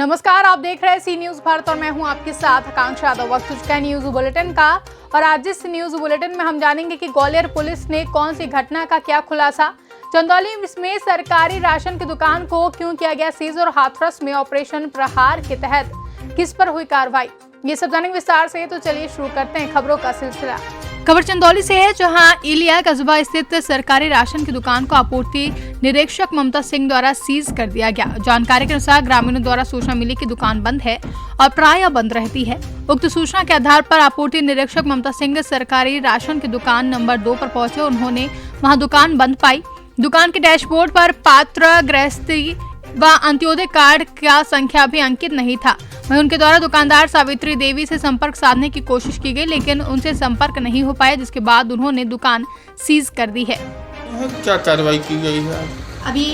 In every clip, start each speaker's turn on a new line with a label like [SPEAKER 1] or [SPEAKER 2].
[SPEAKER 1] नमस्कार, आप देख रहे हैं सी न्यूज भारत और मैं हूं आपके साथ आकांक्षा यादव। वक्त हो चुका है न्यूज बुलेटिन का और आज इस न्यूज बुलेटिन में हम जानेंगे कि ग्वालियर पुलिस ने कौन सी घटना का क्या खुलासा, चंदौली में सरकारी राशन की दुकान को क्यों किया गया सीज और हाथरस में ऑपरेशन प्रहार के तहत किस पर हुई कार्रवाई, ये सब जानेंगे विस्तार से। तो चलिए शुरू करते हैं खबरों का सिलसिला। खबर चंदौली से है, जहां इलिया कस्बा स्थित सरकारी राशन की दुकान को आपूर्ति निरीक्षक ममता सिंह द्वारा सीज कर दिया गया। जानकारी के अनुसार ग्रामीणों द्वारा सूचना मिली कि दुकान बंद है और प्रायः बंद रहती है। उक्त सूचना के आधार पर आपूर्ति निरीक्षक ममता सिंह सरकारी राशन की दुकान नंबर 2 पर पहुंचे। उन्होंने वहां दुकान बंद पाई। दुकान के डैशबोर्ड पर पात्र, गृहस्थी व अंत्योदय कार्ड का संख्या भी अंकित नहीं था। वहीं उनके द्वारा दुकानदार सावित्री देवी से संपर्क साधने की कोशिश की गई, लेकिन उनसे संपर्क नहीं हो पाया, जिसके बाद उन्होंने दुकान सीज कर दी है।
[SPEAKER 2] क्या कार्रवाई की गई है?
[SPEAKER 3] अभी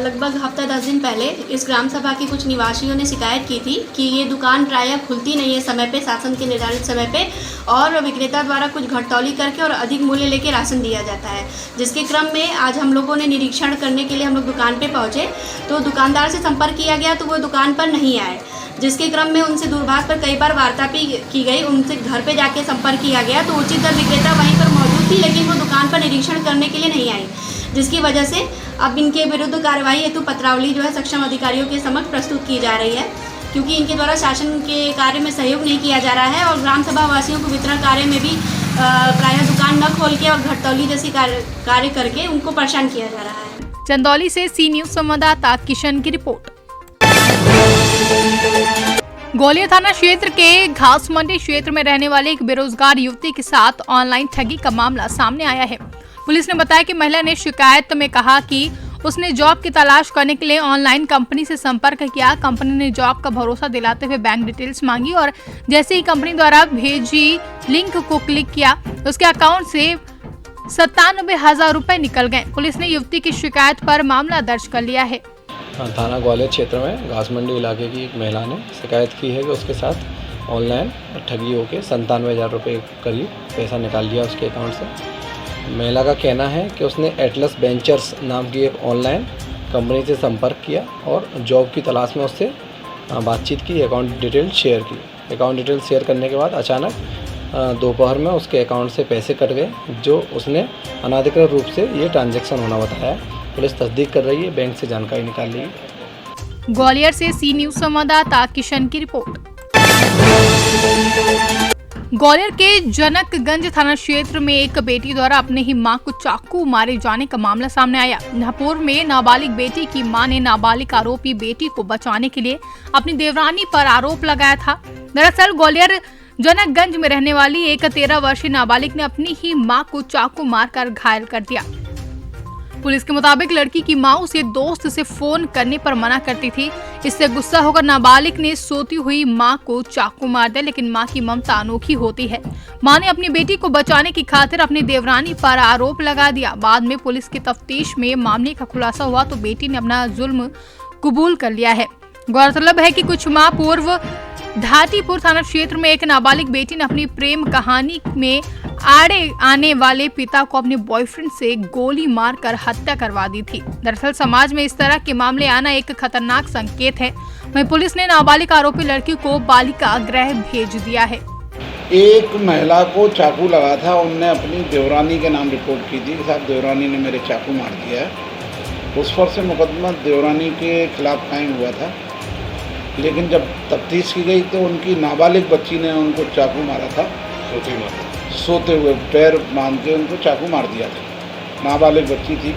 [SPEAKER 3] लगभग हफ्ता 10 दिन पहले इस ग्राम सभा के कुछ निवासियों ने शिकायत की थी कि ये दुकान प्रायः खुलती नहीं है समय पे, शासन के निर्धारित समय पे, और विक्रेता द्वारा कुछ घटतौली करके और अधिक मूल्य लेके राशन दिया जाता है। जिसके क्रम में आज हम लोगों ने निरीक्षण करने के लिए हम लोग दुकान पे पहुँचे तो दुकानदार से संपर्क किया गया तो वो दुकान पर नहीं आए। जिसके क्रम में उनसे दूरभाष पर कई बार वार्ता भी की गई, उनसे घर पे जाके संपर्क किया गया तो उचित दर विक्रेता वहीं पर मौजूद थी, लेकिन वो दुकान पर निरीक्षण करने के लिए नहीं आई, जिसकी वजह से अब इनके विरुद्ध कार्रवाई हेतु पत्रावली जो है सक्षम अधिकारियों के समक्ष प्रस्तुत की जा रही है, क्योंकि इनके द्वारा शासन के कार्य में सहयोग नहीं किया जा रहा है और ग्राम सभा वासियों को वितरण कार्य में भी प्रायः दुकान न खोल के और घटतौली जैसी कार्य करके उनको परेशान किया जा रहा है।
[SPEAKER 1] चंदौली से सी न्यूज संवाददाता किशन की रिपोर्ट। ग्वालियर थाना क्षेत्र के घास मंडी क्षेत्र में रहने वाले एक बेरोजगार युवती के साथ ऑनलाइन ठगी का मामला सामने आया है। पुलिस ने बताया कि महिला ने शिकायत में कहा कि उसने जॉब की तलाश करने के लिए ऑनलाइन कंपनी से संपर्क किया। कंपनी ने जॉब का भरोसा दिलाते हुए बैंक डिटेल्स मांगी और जैसे ही कंपनी द्वारा भेजी लिंक को क्लिक किया, उसके अकाउंट से 97,000 रुपए निकल गए। पुलिस ने युवती की शिकायत पर मामला दर्ज कर लिया है।
[SPEAKER 4] थाना ग्वालियर क्षेत्र में घास मंडी इलाके की एक महिला ने शिकायत की है कि उसके साथ ऑनलाइन ठगी होकर 97,000 रुपये करीब पैसा निकाल लिया उसके अकाउंट से। महिला का कहना है कि उसने एटलस वेंचर्स नाम की एक ऑनलाइन कंपनी से संपर्क किया और जॉब की तलाश में उससे बातचीत की, अकाउंट डिटेल शेयर की। अकाउंट डिटेल शेयर करने के बाद अचानक दोपहर में उसके अकाउंट से पैसे कट गए, जो उसने अनाधिकृत रूप से ये ट्रांजैक्शन होना बताया। पुलिस तस्दीक कर रही है, बैंक से जानकारी निकाल रही है।
[SPEAKER 1] ग्वालियर से सी न्यूज संवाददाता किशन की रिपोर्ट। ग्वालियर के जनकगंज थाना क्षेत्र में एक बेटी द्वारा अपने ही मां को चाकू मारे जाने का मामला सामने आया। पूर्व में नाबालिग बेटी की मां ने नाबालिग आरोपी बेटी को बचाने के लिए अपनी देवरानी पर आरोप लगाया था। दरअसल ग्वालियर जनकगंज में रहने वाली एक 13 वर्षीय नाबालिग ने अपनी ही मां को चाकू मारकर घायल कर दिया। पुलिस के मुताबिक लड़की की मां उसे दोस्त से फोन करने पर मना करती थी। इससे गुस्सा होकर नाबालिग ने सोती हुई मां को चाकू मार दिया, लेकिन मां की ममता अनोखी होती है। मां ने अपनी बेटी को बचाने की खातिर अपनी देवरानी पर आरोप लगा दिया। बाद में पुलिस की तफ्तीश में मामले का खुलासा हुआ तो बेटी ने अपना जुल्म कबूल कर लिया है। गौरतलब है कि कुछ माह पूर्व धाटीपुर थाना क्षेत्र में एक नाबालिग बेटी ने अपनी प्रेम कहानी में आड़े आने वाले पिता को अपने बॉयफ्रेंड से गोली मारकर हत्या करवा दी थी। दरअसल समाज में इस तरह के मामले आना एक खतरनाक संकेत है। वहीं पुलिस ने नाबालिग आरोपी लड़की को बालिका गृह भेज दिया है।
[SPEAKER 2] एक महिला को चाकू लगा था, उनने अपनी देवरानी के नाम रिपोर्ट की थी कि साहब देवरानी ने मेरे चाकू मार दिया है। उस पर से मुकदमा देवरानी के खिलाफ कायम हुआ था, लेकिन जब तफ्तीश की गई तो उनकी नाबालिग बच्ची ने उनको चाकू मारा था। सोते हुए पैर बांध के उनको चाकू मार दिया था। नाबालिग बच्ची थी।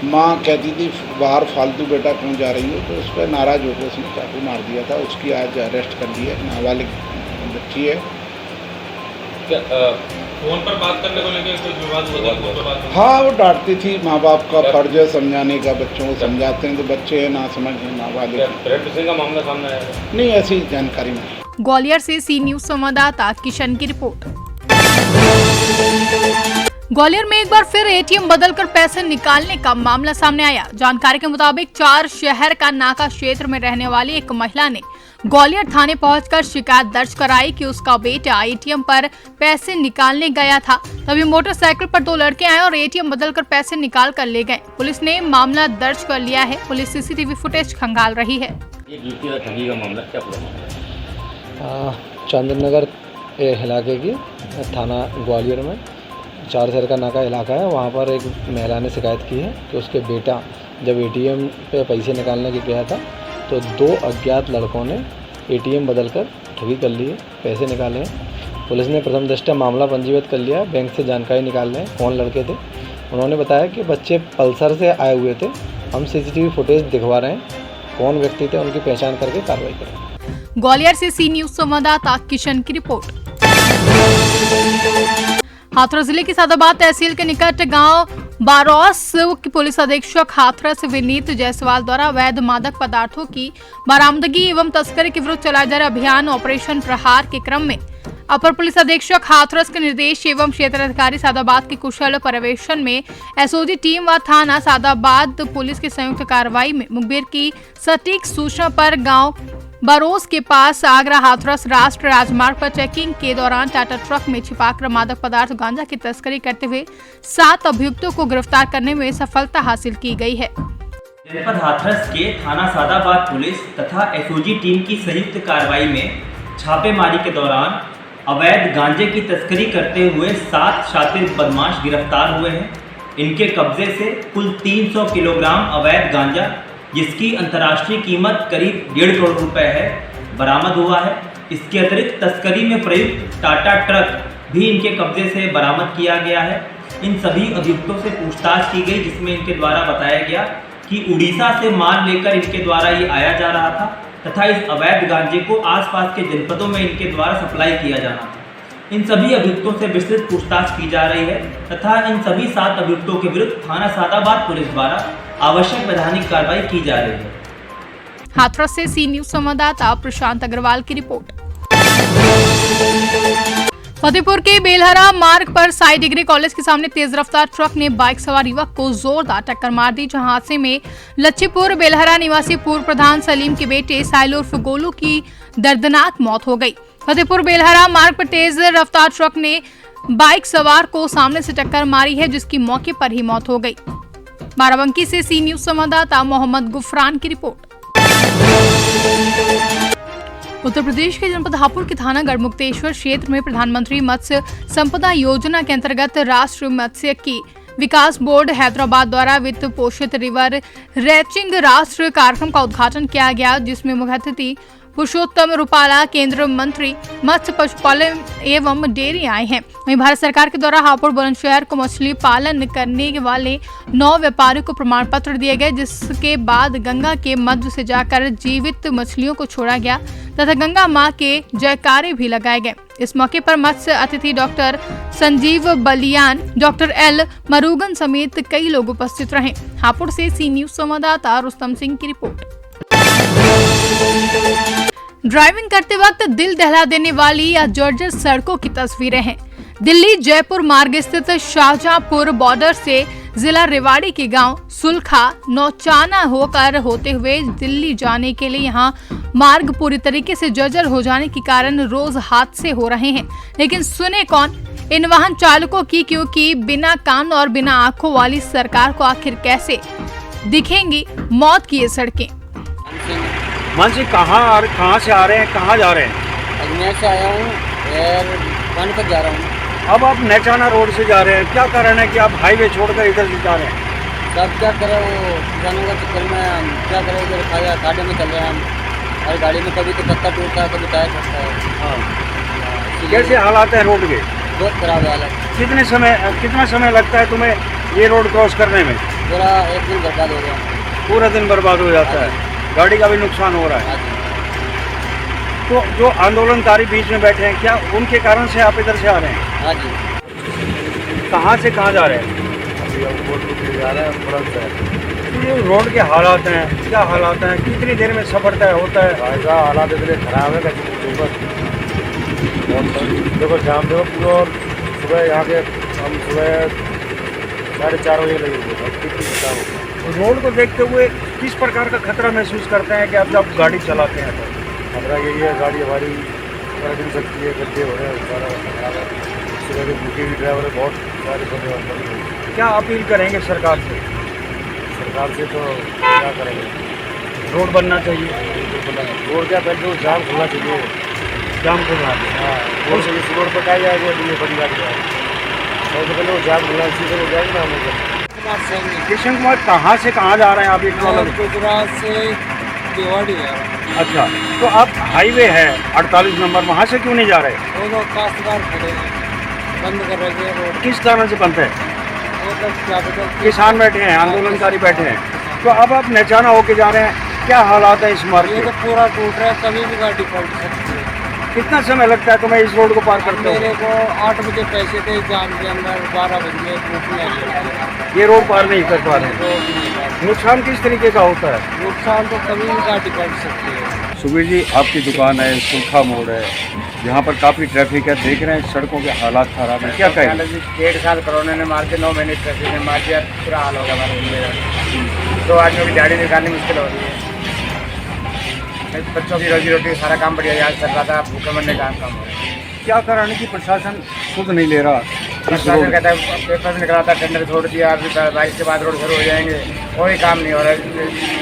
[SPEAKER 2] माँ कहती थी बाहर फालतू बेटा क्यों जा रही हो, तो उस पर नाराज़ होकर उसने चाकू मार दिया था। उसकी आज अरेस्ट कर दी है। नाबालिग बच्ची है।
[SPEAKER 5] फोन पर बात करने को लेकर कोई विवाद हुआ?
[SPEAKER 2] हाँ, वो डांटती थी। माँ बाप का फर्ज है समझाने का, बच्चों को समझाते हैं तो बच्चे हैं ना समझ नाबालिग
[SPEAKER 5] का मामला सामने आया?
[SPEAKER 2] नहीं, ऐसी जानकारी नहीं।
[SPEAKER 1] ग्वालियर से सी न्यूज संवाददाता किशन की रिपोर्ट। ग्वालियर में एक बार फिर एटीएम बदलकर पैसे निकालने का मामला सामने आया। जानकारी के मुताबिक 4 शहर का नाका क्षेत्र में रहने वाली एक महिला ने ग्वालियर थाने पहुंचकर शिकायत दर्ज कराई कि उसका बेटा एटीएम पर पैसे निकालने गया था। तभी मोटरसाइकिल पर 2 लड़के आए और एटीएम बदलकर पैसे निकाल कर ले गए। पुलिस ने मामला दर्ज कर लिया है। पुलिस सीसीटीवी फुटेज खंगाल रही है।
[SPEAKER 6] ये गिरती है ठगी का मामला, क्या पूरा मामला है?
[SPEAKER 4] चंद्रनगर इलाके की थाना ग्वालियर में 4 शहर का नाका इलाका है। वहाँ पर एक महिला ने शिकायत की है कि उसके बेटा जब एटीएम पे पैसे निकालने के गया था तो 2 अज्ञात लड़कों ने एटीएम बदलकर ठगी कर ली है, पैसे निकाले हैं। पुलिस ने प्रथम दृष्टया मामला पंजीबद्ध कर लिया, बैंक से जानकारी निकाल रहे हैं कौन लड़के थे। उन्होंने बताया कि बच्चे पल्सर से आए हुए थे। हम सीसीटीवी फुटेज दिखवा रहे हैं, कौन व्यक्ति थे उनकी पहचान करके कार्रवाई करें।
[SPEAKER 1] ग्वालियर से सी न्यूज संवाददाता किशन की रिपोर्ट। हाथरस जिले की सादाबाद तहसील के निकट गांव बारौस के पुलिस अधीक्षक हाथरस विनीत जायसवाल द्वारा अवैध मादक पदार्थों की बरामदगी एवं तस्करी के विरुद्ध चलाए जा रहे अभियान ऑपरेशन प्रहार के क्रम में अपर पुलिस अधीक्षक हाथरस के निर्देश एवं क्षेत्राधिकारी सादाबाद के कुशल पर्यवेक्षण में एसओजी टीम व थाना सादाबाद पुलिस की संयुक्त कार्रवाई में मुखबिर की सटीक सूचना पर गांव बरोस के पास आगरा हाथरस राष्ट्रीय राजमार्ग पर चेकिंग के दौरान टाटा ट्रक में छिपाकर मादक पदार्थ गांजा की तस्करी करते हुए 7 अभियुक्तों को गिरफ्तार करने में सफलता हासिल की गई है।
[SPEAKER 7] जनपद हाथरस के थाना सादाबाद पुलिस तथा एसओजी टीम की संयुक्त कार्रवाई में छापेमारी के दौरान अवैध गांजे की तस्करी करते हुए 7 शातिर बदमाश गिरफ्तार हुए हैं। इनके कब्जे से कुल 300 किलोग्राम अवैध गांजा, जिसकी अंतर्राष्ट्रीय कीमत करीब 1.5 करोड़ रुपए है, बरामद हुआ है। इसके अतिरिक्त तस्करी में प्रयुक्त टाटा ट्रक भी इनके कब्जे से बरामद किया गया है। इन सभी अभियुक्तों से पूछताछ की गई, जिसमें इनके द्वारा बताया गया कि उड़ीसा से माल लेकर इनके द्वारा ये आया जा रहा था तथा इस अवैध गांजे को आसपास के जनपदों में इनके द्वारा सप्लाई किया जाना था। इन सभी अभियुक्तों से विस्तृत पूछताछ की जा रही है तथा इन सभी 7 अभियुक्तों के विरुद्ध थाना सादाबाद पुलिस द्वारा आवश्यक वैधानिक कार्रवाई की जा रही है।
[SPEAKER 1] हाथरस से सी न्यूज संवाददाता प्रशांत अग्रवाल की रिपोर्ट। फतेहपुर के बेलहरा मार्ग पर साई डिग्री कॉलेज के सामने तेज रफ्तार ट्रक ने बाइक सवार युवक को जोरदार टक्कर मार दी, जहां हादसे में लच्छीपुर बेलहरा निवासी पूर्व प्रधान सलीम के बेटे साहिल उर्फ गोलू की दर्दनाक मौत हो गई। फतेहपुर बेलहरा मार्ग पर तेज रफ्तार ट्रक ने बाइक सवार को सामने से टक्कर मारी है, जिसकी मौके पर ही मौत हो गई। बाराबंकी से सी न्यूज संवाददाता मोहम्मद गुफरान की रिपोर्ट। उत्तर प्रदेश के जनपद हापुड़ के थाना गढ़मुक्तेश्वर क्षेत्र में प्रधानमंत्री मत्स्य संपदा योजना के अंतर्गत राष्ट्रीय मत्स्यिकी विकास बोर्ड हैदराबाद द्वारा वित्त पोषित रिवर रैचिंग राष्ट्रीय कार्यक्रम का उद्घाटन किया गया, जिसमें मुख्य अतिथि पुरुषोत्तम रूपाला, केंद्रीय मंत्री मत्स्य पशुपालन एवं डेयरी आए हैं। वहीं भारत सरकार के द्वारा हापुड़ बुलंदशहर को मछली पालन करने वाले 9 व्यापारियों को प्रमाण पत्र दिए गए, जिसके बाद गंगा के मध्य से जाकर जीवित मछलियों को छोड़ा गया तथा गंगा मां के जयकारे भी लगाए गए। इस मौके पर मत्स्य अतिथि doctor Sanjeev Baliyan, doctor L Murugan समेत कई लोग उपस्थित रहे। हापुड़ से सी न्यूज संवाददाता रुस्तम सिंह की रिपोर्ट। ड्राइविंग करते वक्त दिल दहला देने वाली या जर्जर सड़कों की तस्वीरें हैं। दिल्ली जयपुर मार्ग स्थित शाहजहांपुर बॉर्डर से जिला रेवाड़ी के गांव सुलखा नौचाना होकर होते हुए दिल्ली जाने के लिए यहां मार्ग पूरी तरीके से जर्जर हो जाने के कारण रोज हादसे हो रहे हैं। लेकिन सुने कौन इन वाहन चालकों की, क्योंकि बिना कान और बिना आंखों वाली सरकार को आखिर कैसे दिखेंगी मौत की ये सड़कें।
[SPEAKER 8] मानसी कहाँ से आ रहे हैं, कहाँ जा रहे हैं?
[SPEAKER 9] अजमेर से आया हूँ और पानीपत जा रहा हूँ।
[SPEAKER 8] अब आप नैचाना रोड से जा रहे हैं, क्या कारण है कि आप हाईवे छोड़कर इधर से जा रहे हैं?
[SPEAKER 9] सब क्या करें, वो किसानों का चक्कर में हम क्या करें, इधर खाड़े में चल रहे हैं हम। और गाड़ी में कभी तो पत्ता टूटता है, कभी टायर फंसता है।
[SPEAKER 8] हाँ, कैसे हालात हैं रोड के?
[SPEAKER 9] बहुत खराब हालत।
[SPEAKER 8] कितना समय लगता है तुम्हें ये रोड क्रॉस करने में?
[SPEAKER 9] पूरा एक दिन बर्बाद हो गया।
[SPEAKER 8] पूरा दिन बर्बाद हो जाता है, गाड़ी का भी नुकसान हो रहा है। तो जो आंदोलनकारी बीच में बैठे हैं, क्या उनके कारण से आप इधर से आ रहे हैं?
[SPEAKER 9] हाँ जी।
[SPEAKER 8] कहाँ से कहाँ जा रहे हैं?
[SPEAKER 9] जा रहे हैं।
[SPEAKER 8] ये रोड के हालात हैं, क्या हालात हैं, कितनी देर में सफर तय होता है?
[SPEAKER 10] ऐसा हालात इतने खराब है देखो जाम देखो पूरा। और सुबह यहाँ के हम सुबह 4:30 बजे लगे।
[SPEAKER 8] रोड को देखते हुए किस प्रकार का खतरा महसूस करते हैं कि आप जब गाड़ी चलाते हैं तो?
[SPEAKER 10] खतरा यही है, गाड़ी हमारी पलट भी सकती है, गड्ढे हो रहे हैं, सारा खराब है। सुबह के भूखे भी ड्राइवर है, बहुत सारे बंदे।
[SPEAKER 8] क्या अपील करेंगे सरकार से?
[SPEAKER 10] सरकार से तो क्या करेंगे,
[SPEAKER 8] रोड बनना चाहिए।
[SPEAKER 10] रोड क्या पहले तो जाम खुलना चाहिए,
[SPEAKER 8] जाम को बना दे।
[SPEAKER 10] रोड से इस रोड पर क्या जाएगा, ये बड़ी बात है। सबसे पहले वो जाम खुलना, इसी से हो जाएगा ना हम लोग।
[SPEAKER 8] किशन कुमार कहाँ से कहाँ जा रहे हैं आप?
[SPEAKER 9] गुजरात से देवाड़ी है।
[SPEAKER 8] अच्छा, तो आप हाईवे है 48 नंबर, वहाँ से क्यों नहीं जा रहे?
[SPEAKER 9] वो लोग काश्तकार खड़े हैं, बंद कर रहे हैं रोड।
[SPEAKER 8] किस कारण से बंद है?
[SPEAKER 9] वो तक क्या पता।
[SPEAKER 8] किसान बैठे हैं, आंदोलनकारी बैठे हैं, तो अब आप नचाना होके जा रहे हैं। क्या हालात है इस मार्ग
[SPEAKER 9] ये
[SPEAKER 8] के?
[SPEAKER 9] तो पूरा टूट रहा है, कभी भी गाड़ी पलट सकती है।
[SPEAKER 8] कितना समय लगता है तुम्हें इस रोड को पार करते हो?
[SPEAKER 9] मेरे को 8 बजे पैसे थे जाम के अंदर, 12 बजे टूटने लगे।
[SPEAKER 8] ये रोड पार नहीं कर पा रहे हैं।
[SPEAKER 9] रोड नहीं है।
[SPEAKER 8] नुकसान किस तरीके का होता है?
[SPEAKER 9] नुकसान तो कभी भी गाड़ी पलट सकती है।
[SPEAKER 8] सुबीर जी, आपकी दुकान है, सूखा मोड़ है, यहाँ पर काफ़ी ट्रैफिक है, देख रहे हैं सड़कों के हालात खराब है, क्या कहें?
[SPEAKER 10] 1.5 साल कोरोना ने मार के 9 महीने ट्रैफिक ने मार दिया, पूरा हाल हो गया हमारे। 2 आदमियों की गाड़ी निकालनी मुश्किल हो रही है। बच्चों की रोजी रोटी सारा काम बढ़िया याद चल रहा था, भूखे मरने का काम हो रहा है।
[SPEAKER 8] क्या कारण है कि प्रशासन खुद नहीं ले रहा?
[SPEAKER 10] प्रशासन कहता है पेपर निकला था, टेंडर छोड़ दिया, अभी बारिश के बाद रोड शुरू हो जाएंगे, कोई काम नहीं हो रहा है।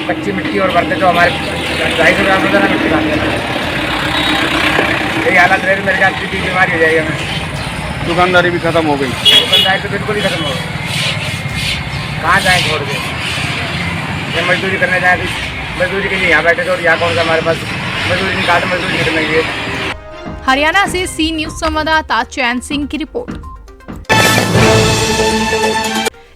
[SPEAKER 10] कच्ची मिट्टी और बर्तन जो हमारे 250 ग्राम होता है मिट्टी खाते हैं। यही हालत रहे मेरे ख्याल की बीमारी हो जाएगी हमें।
[SPEAKER 8] दुकानदारी भी खत्म हो गई,
[SPEAKER 10] दुकानदारी तो बिल्कुल ही खत्म हो गई। कहाँ जाएँ छोड़ के? जब मजदूरी करने जाए तो मजदूरी के लिए यहाँ बैठे थे, और यहाँ कौन सा हमारे पास मजदूरी निकाल, मजदूरी नहीं करने की।
[SPEAKER 1] हरियाणा से सी न्यूज संवाददाता चैन सिंह की रिपोर्ट।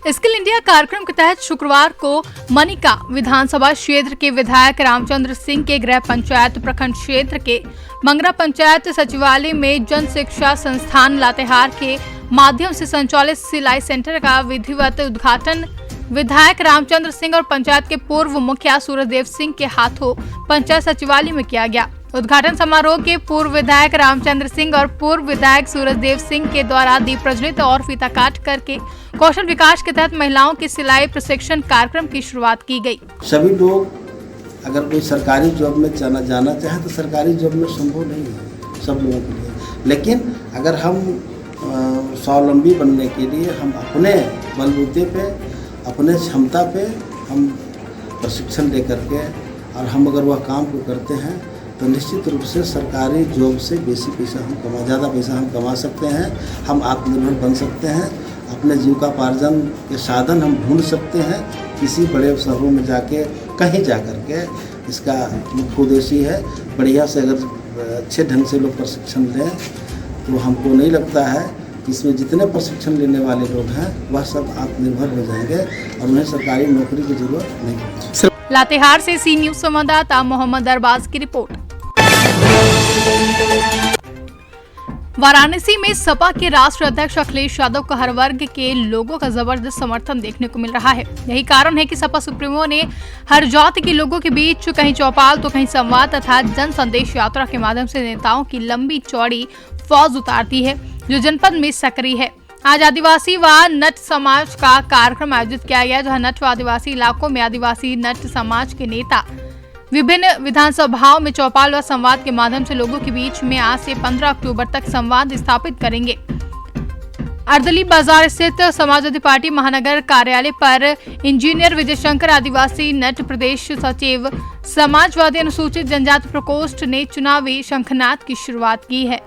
[SPEAKER 1] स्किल इंडिया कार्यक्रम के तहत शुक्रवार को मनिका विधानसभा क्षेत्र के विधायक रामचंद्र सिंह के गृह पंचायत प्रखंड क्षेत्र के मंगरा पंचायत सचिवालय में जन शिक्षा संस्थान लातेहार के माध्यम से संचालित सिलाई सेंटर का विधिवत उद्घाटन विधायक रामचंद्र सिंह और पंचायत के पूर्व मुखिया सूरजदेव सिंह के हाथों पंचायत सचिवालय में किया गया। उद्घाटन समारोह के पूर्व विधायक रामचंद्र सिंह और पूर्व विधायक सूरजदेव सिंह के द्वारा दीप प्रज्वलित और फीता काट करके कौशल विकास के तहत महिलाओं के सिलाई प्रशिक्षण कार्यक्रम की शुरुआत की गई।
[SPEAKER 11] सभी लोग अगर कोई सरकारी जॉब में जाना चाहे तो सरकारी जॉब में संभव नहीं है सब लोगों के लिए, लेकिन अगर हम स्वावलंबी बनने के लिए हम अपने बलबूते पे, अपने क्षमता पे हम प्रशिक्षण ले करके और हम अगर वह काम को करते हैं तो निश्चित रूप से सरकारी जॉब से बेसी पैसा हम ज़्यादा पैसा हम कमा सकते हैं, हम आत्मनिर्भर बन सकते हैं, अपने जीविकापार्जन के साधन हम ढूंढ सकते हैं। किसी बड़े शहरों में जाके कहीं जा कर के इसका मुख्य उद्देश्य है बढ़िया से अगर अच्छे ढंग से लोग प्रशिक्षण लें तो हमको नहीं लगता है कि इसमें जितने प्रशिक्षण लेने वाले लोग हैं वह सब आत्मनिर्भर हो जाएंगे और उन्हें सरकारी नौकरी की जरूरत नहीं होगी।
[SPEAKER 1] लातेहार से सी न्यूज संवाददाता मोहम्मद अरबाज की रिपोर्ट। वाराणसी में सपा के राष्ट्रीय अध्यक्ष अखिलेश यादव को हर वर्ग के लोगों का जबरदस्त समर्थन देखने को मिल रहा है। यही कारण है कि सपा सुप्रीमो ने हर जाति के लोगों के बीच कहीं चौपाल तो कहीं संवाद तथा जन संदेश यात्रा के माध्यम से नेताओं की लंबी चौड़ी फौज उतारती है जो जनपद में सक्रिय है। आज आदिवासी व नट समाज का कार्यक्रम आयोजित किया गया, जहां नट व आदिवासी इलाकों में आदिवासी नट समाज के नेता विभिन्न विधानसभाओं में चौपाल व संवाद के माध्यम से लोगों के बीच में आज से 15 अक्टूबर तक संवाद स्थापित करेंगे। अर्दली बाजार स्थित समाजवादी पार्टी महानगर कार्यालय पर इंजीनियर विजय शंकर, आदिवासी नट प्रदेश सचिव, समाजवादी अनुसूचित जनजाति प्रकोष्ठ ने चुनावी शंखनाद की शुरुआत की है।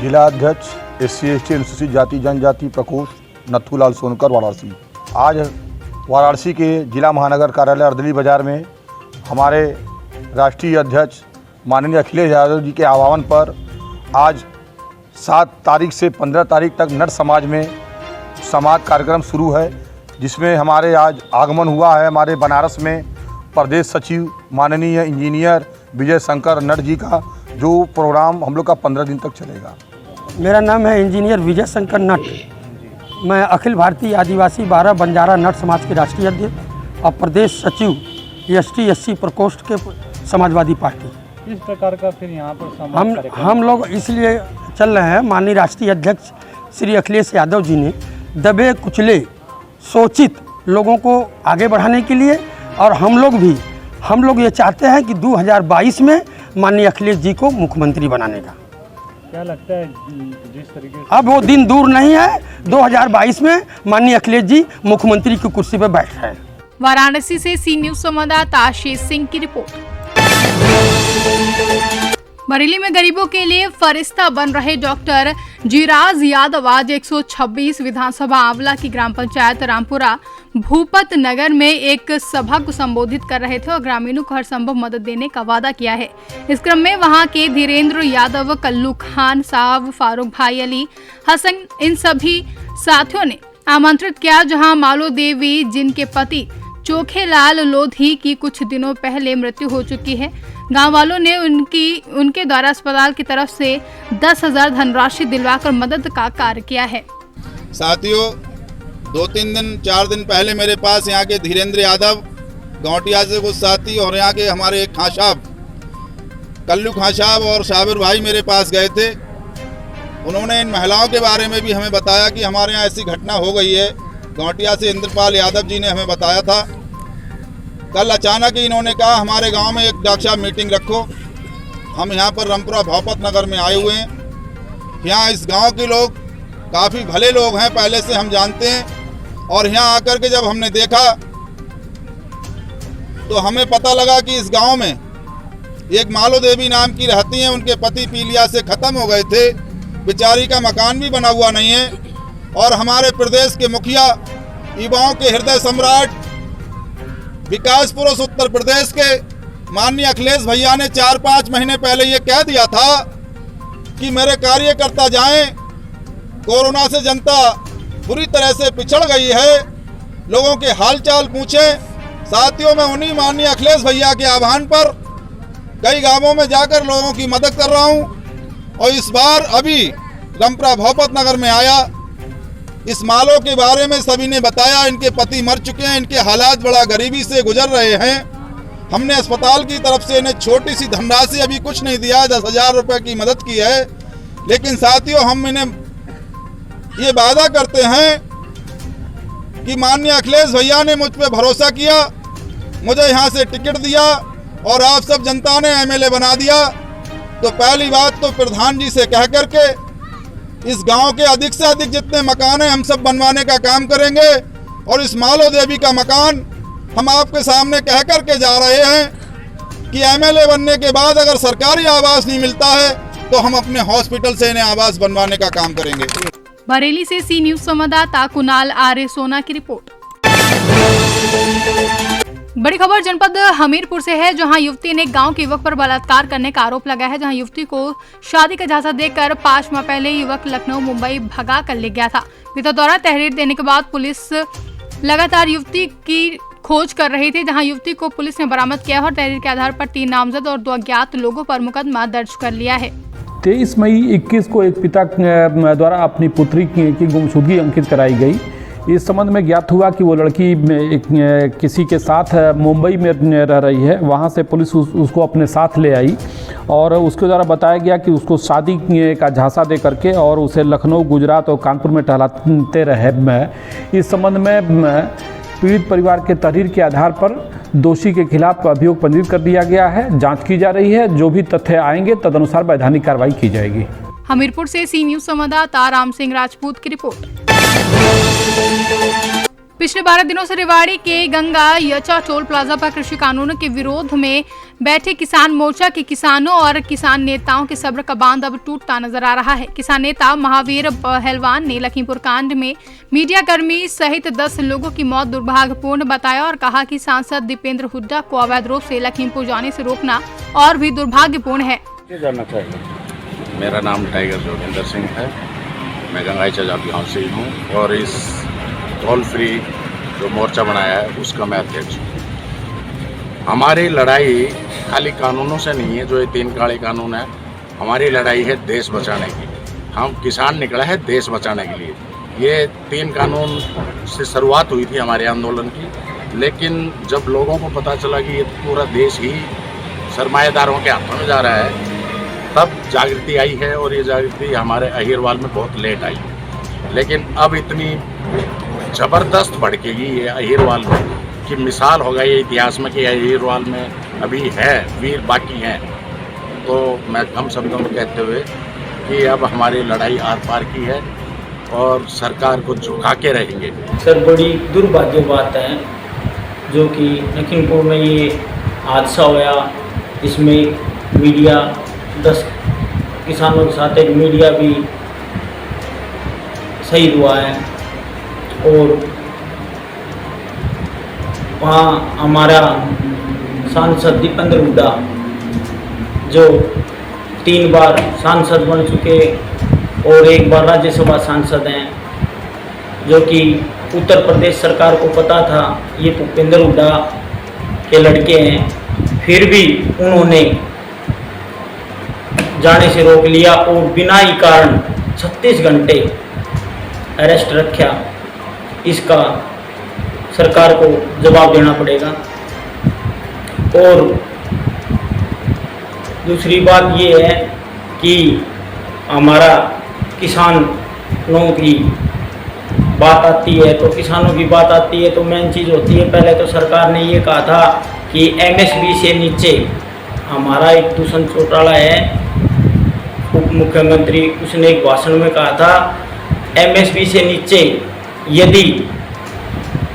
[SPEAKER 12] जिला अध्यक्ष SC/ST अनुसूचित जाति जनजाति प्रकोष्ठ नथुलाल सोनकर वाराणसी। आज वाराणसी के जिला महानगर कार्यालय अर्दली बाजार में हमारे राष्ट्रीय अध्यक्ष माननीय अखिलेश यादव जी के आह्वान पर आज 7 तारीख से 15 तारीख तक नट समाज में संवाद कार्यक्रम शुरू है, जिसमें हमारे आज आगमन हुआ है हमारे बनारस में प्रदेश सचिव माननीय इंजीनियर विजय शंकर नट जी का, जो प्रोग्राम हम लोग का 15 दिन तक चलेगा।
[SPEAKER 13] मेरा नाम है इंजीनियर विजय शंकर नट। मैं अखिल भारतीय आदिवासी 12 बंजारा नट समाज के राष्ट्रीय अध्यक्ष और प्रदेश सचिव ST/SC प्रकोष्ठ के समाजवादी पार्टी।
[SPEAKER 10] इस प्रकार का फिर यहाँ पर
[SPEAKER 13] हम लोग इसलिए चल रहे हैं, माननीय राष्ट्रीय अध्यक्ष श्री अखिलेश यादव जी ने दबे कुचले शोषित लोगों को आगे बढ़ाने के लिए, और हम लोग ये चाहते हैं कि 2022 में माननीय अखिलेश जी को मुख्यमंत्री बनाने का।
[SPEAKER 10] क्या लगता है जिस तरीके से
[SPEAKER 13] अब वो दिन दूर नहीं है, 2022 में माननीय अखिलेश जी मुख्यमंत्री की कुर्सी पर बैठ रहे हैं।
[SPEAKER 1] वाराणसी से सी न्यूज संवाददाता आशीष सिंह की रिपोर्ट। बरेली में गरीबों के लिए फरिश्ता बन रहे डॉक्टर जीराज यादव आज 126 विधानसभा आंवला की ग्राम पंचायत रामपुरा भूपत नगर में एक सभा को संबोधित कर रहे थे और ग्रामीणों को हर संभव मदद देने का वादा किया है। इस क्रम में वहां के धीरेन्द्र यादव, कल्लू खान साहब, फारूक भाई, अली हसन, इन सभी साथियों ने आमंत्रित किया, जहां मालो देवी जिनके पति चोखेलाल लोधी की कुछ दिनों पहले मृत्यु हो चुकी है, गांव वालों ने उनके द्वारा अस्पताल की तरफ से 10,000 धनराशि दिलवाकर मदद का कार्य किया है।
[SPEAKER 14] साथियों, 4 दिन पहले मेरे पास यहाँ के धीरेन्द्र यादव, गौटिया से कुछ साथी और यहाँ के हमारे एक खां साहब, कल्लू खां साहब और साबिर भाई मेरे पास गए थे। उन्होंने इन महिलाओं के बारे में भी हमें बताया कि हमारे यहाँ ऐसी घटना हो गई है। गौटिया से इंद्रपाल यादव जी ने हमें बताया था। कल अचानक ही इन्होंने कहा हमारे गांव में एक डॉक्टर साहब मीटिंग रखो। हम यहां पर रामपुरा भूपत नगर में आए हुए हैं। यहाँ इस गांव के लोग काफ़ी भले लोग हैं, पहले से हम जानते हैं। और यहाँ आकर के जब हमने देखा तो हमें पता लगा कि इस गांव में एक मालो देवी नाम की रहती हैं, उनके पति पीलिया से ख़त्म हो गए थे। बेचारी का मकान भी बना हुआ नहीं है। और हमारे प्रदेश के मुखिया, युवाओं के हृदय सम्राट, विकास पुरुष उत्तर प्रदेश के माननीय अखिलेश भैया ने 4-5 महीने पहले ये कह दिया था कि मेरे कार्यकर्ता जाएं। कोरोना से जनता बुरी तरह से पिछड़ गई है, लोगों के हालचाल पूछें। साथियों, मैं उन्हीं माननीय अखिलेश भैया के आह्वान पर कई गांवों में जाकर लोगों की मदद कर रहा हूं। और इस बार अभी रामपुरा भूपत नगर में आया। इस मालों के बारे में सभी ने बताया, इनके पति मर चुके हैं, इनके हालात बड़ा गरीबी से गुजर रहे हैं। हमने अस्पताल की तरफ से इन्हें छोटी सी धनराशि, अभी कुछ नहीं दिया, 10,000 रुपये की मदद की है। लेकिन साथियों, हम इन्हें ये वादा करते हैं कि माननीय अखिलेश भैया ने मुझ पर भरोसा किया, मुझे यहाँ से टिकट दिया और आप सब जनता ने MLA बना दिया। तो पहली बात तो प्रधान जी से कह करके इस गांव के अधिक से अधिक जितने मकान हैं हम सब बनवाने का काम करेंगे। और इस मालो देवी का मकान हम आपके सामने कह करके जा रहे हैं कि MLA बनने के बाद अगर सरकारी आवास नहीं मिलता है तो हम अपने हॉस्पिटल से इन्हें आवास बनवाने का काम करेंगे।
[SPEAKER 1] बरेली से सी न्यूज संवाददाता कुणाल आर्य सोना की रिपोर्ट। बड़ी खबर जनपद हमीरपुर से है, जहां युवती ने गांव के युवक पर बलात्कार करने का आरोप लगाया है। जहां युवती को शादी का झांसा देकर 5 माह पहले युवक लखनऊ मुंबई भगा कर ले गया था। पिता द्वारा तहरीर देने के बाद पुलिस लगातार युवती की खोज कर रही थी, जहां युवती को पुलिस ने बरामद किया और तहरीर के आधार पर 3 नामजद और 2 अज्ञात लोगों पर मुकदमा दर्ज कर लिया है।
[SPEAKER 15] 23 मई 21 को एक पिता द्वारा अपनी पुत्री की गुमशुदगी अंकित कराई गई। इस संबंध में ज्ञात हुआ कि वो लड़की किसी के साथ मुंबई में रह रही है। वहाँ से पुलिस उसको अपने साथ ले आई और उसके द्वारा बताया गया कि उसको शादी का झांसा दे करके और उसे लखनऊ, गुजरात और कानपुर में टहलाते रहे। इस संबंध में पीड़ित परिवार के तहरीर के आधार पर दोषी के खिलाफ अभियोग पंजीकृत कर दिया गया है। जांच की जा रही है। जो भी तथ्य आएंगे तदनुसार वैधानिक कार्रवाई की जाएगी।
[SPEAKER 1] हमीरपुर से सी न्यूज संवाददाता राम सिंह राजपूत की रिपोर्ट। पिछले 12 दिनों से रेवाड़ी के गंगा यचा टोल प्लाजा पर कृषि कानूनों के विरोध में बैठे किसान मोर्चा के किसानों और किसान नेताओं के सब्र का बांध अब टूटता नजर आ रहा है। किसान नेता महावीर पहलवान ने लखीमपुर कांड में मीडिया कर्मी सहित 10 लोगों की मौत दुर्भाग्यपूर्ण बताया और कहा कि सांसद दीपेंद्र हुड्डा को अवैध रूप से लखीमपुर जाने से रोकना और भी दुर्भाग्यपूर्ण है।
[SPEAKER 6] मेरा नाम टाइगर जोगिंदर सिंह है। मैं गंगा जाति गाँव से ही हूँ और इस टोल फ्री जो मोर्चा बनाया है उसका मैं अध्यक्ष हूँ। हमारी लड़ाई खाली कानूनों से नहीं है, जो ये 3 काले कानून है। हमारी लड़ाई है देश बचाने की। हम किसान निकला है देश बचाने के लिए। ये 3 कानून से शुरुआत हुई थी हमारे आंदोलन की, लेकिन जब लोगों को पता चला कि ये पूरा देश ही सरमाएदारों के हाथों में जा रहा है, तब जागृति आई है। और ये जागृति हमारे अहिरवाल में बहुत लेट आई, लेकिन अब इतनी ज़बरदस्त भड़केगी ये अहिरवाल में कि मिसाल होगा ये इतिहास में कि अहिरवाल में अभी है वीर बाकी हैं। तो मैं हम शब्दों में कहते हुए कि अब हमारी लड़ाई आर पार की है और सरकार को झुका के रहेंगे।
[SPEAKER 16] सर, बड़ी दुर्भाग्य बात है
[SPEAKER 9] जो कि लखीमपुर में ये हादसा होया, इसमें मीडिया 10 किसानों के साथ एक मीडिया भी शहीद हुआ है। और वहाँ हमारा सांसद दीपेंद्र हुड्डा जो 3 बार सांसद बन चुके और 1 बार राज्यसभा सांसद हैं, जो कि उत्तर प्रदेश सरकार को पता था ये भूपेंद्र हुड्डा के लड़के हैं, फिर भी उन्होंने जाने से रोक लिया और बिना ही कारण 36 घंटे अरेस्ट रखा। इसका सरकार को जवाब देना पड़ेगा। और दूसरी बात ये है कि हमारा किसानों की बात आती है तो मेन चीज़ होती है, पहले तो सरकार ने ये कहा था कि MSP से नीचे, हमारा एक दुष्यंत चौटाला है उप मुख्यमंत्री, उसने एक भाषण में कहा था MSP से नीचे यदि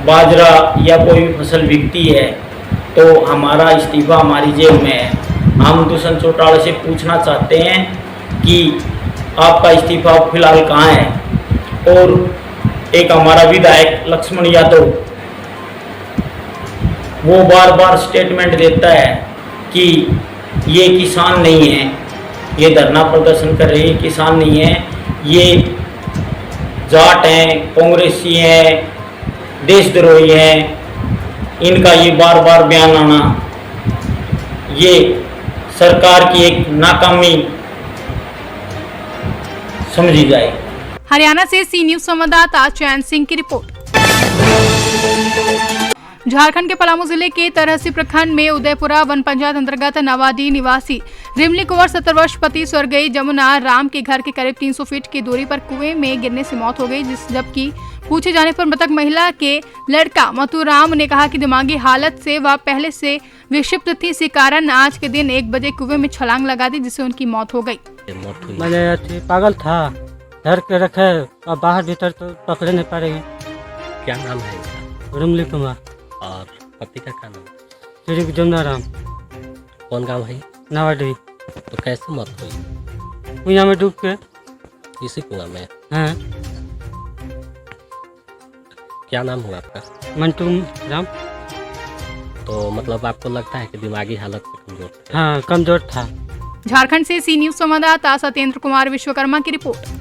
[SPEAKER 9] बाजरा या कोई भी फसल बिकती है तो हमारा इस्तीफा हमारी जेब में है। हम दुष्यंत चौटाला से पूछना चाहते हैं कि आपका इस्तीफा फिलहाल कहाँ है। और एक हमारा विधायक लक्ष्मण यादव, वो बार बार स्टेटमेंट देता है कि ये किसान नहीं है, ये धरना प्रदर्शन कर रहे हैं, किसान नहीं है, ये जाट हैं, कांग्रेसी हैं, देशद्रोही हैं। इनका ये बार बार बयान आना, ये सरकार की एक नाकामी समझी जाए।
[SPEAKER 1] हरियाणा से सी न्यूज संवाददाता चैन सिंह की रिपोर्ट। झारखंड के पलामू जिले के तरहसी प्रखंड में उदयपुरा वन पंचायत अंतर्गत नवाडी निवासी रिमली कुंवर 70 वर्ष पति स्वर्गीय जमुना राम के घर के करीब 300 फीट की दूरी पर कुएं में गिरने से मौत हो गई, जबकि पूछे जाने पर मृतक महिला के लड़का मतुराम ने कहा कि दिमागी हालत से वह पहले से विक्षिप्त थी, इसी कारण आज के दिन 1 बजे कुएं में छलांग लगा दी, जिससे उनकी मौत हो गई।
[SPEAKER 9] मैं पागल था, घर के रखे और बाहर भीतर तो पकड़े नहीं पा रही।
[SPEAKER 16] क्या नाम है?
[SPEAKER 9] रिमली कुमार।
[SPEAKER 16] और पति का क्या नाम?
[SPEAKER 9] श्री जमुना राम।
[SPEAKER 16] कौन गांव है?
[SPEAKER 9] नवाडी।
[SPEAKER 16] तो कैसे मौत हुई?
[SPEAKER 9] कुआं में डूब के।
[SPEAKER 16] इसी कुआं में?
[SPEAKER 9] हाँ।
[SPEAKER 16] क्या नाम हुआ आपका?
[SPEAKER 9] मंटू राम।
[SPEAKER 16] तो मतलब आपको लगता है कि दिमागी हालत में कमजोर थे?
[SPEAKER 9] हाँ, कमजोर था।
[SPEAKER 1] झारखंड से सी न्यूज संवाददाता सत्येंद्र कुमार विश्वकर्मा की रिपोर्ट।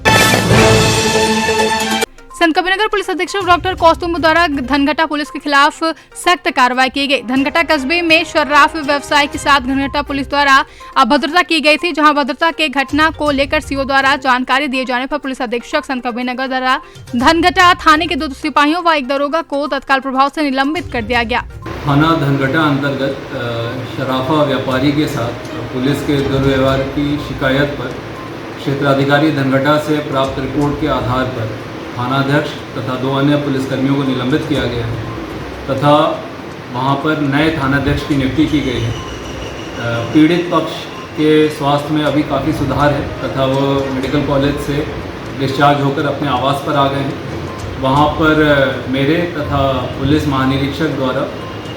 [SPEAKER 1] संतकबीरनगर पुलिस अधीक्षक डॉक्टर कौस्तुभ द्वारा धनघटा पुलिस के खिलाफ सख्त कार्रवाई की गई। धनघटा कस्बे में शराब व्यवसाय के साथ धनघटा पुलिस द्वारा अभद्रता की गई थी, जहां अभद्रता के घटना को लेकर सीओ द्वारा जानकारी दिए जाने पर पुलिस अधीक्षक संतकबीरनगर द्वारा धनघटा थाने के 2 सिपाहियों व 1 दरोगा को तत्काल प्रभाव से निलंबित कर दिया गया।
[SPEAKER 17] थाना धनघटा अंतर्गत शराफा व्यापारी के साथ पुलिस के दुर्व्यवहार की शिकायत पर क्षेत्राधिकारी धनघटा से प्राप्त रिपोर्ट के आधार पर थानाध्यक्ष तथा 2 अन्य पुलिसकर्मियों को निलंबित किया गया है तथा वहां पर नए थानाध्यक्ष की नियुक्ति की गई है। पीड़ित पक्ष के स्वास्थ्य में अभी काफ़ी सुधार है तथा वो मेडिकल कॉलेज से डिस्चार्ज होकर अपने आवास पर आ गए हैं। वहां पर मेरे तथा पुलिस महानिरीक्षक द्वारा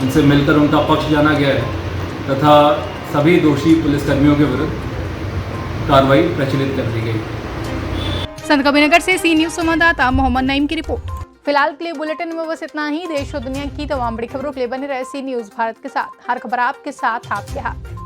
[SPEAKER 17] उनसे मिलकर उनका पक्ष जाना गया है तथा सभी दोषी पुलिसकर्मियों के विरुद्ध कार्रवाई प्रचलित कर दी गई।
[SPEAKER 1] संतकबीरनगर से सी न्यूज संवाददाता मोहम्मद नईम की रिपोर्ट। फिलहाल के लिए बुलेटिन में बस इतना ही। देश और दुनिया की तमाम बड़ी खबरों के लिए बने रहे सी न्यूज भारत के साथ। हर खबर आपके साथ, आपके हाथ।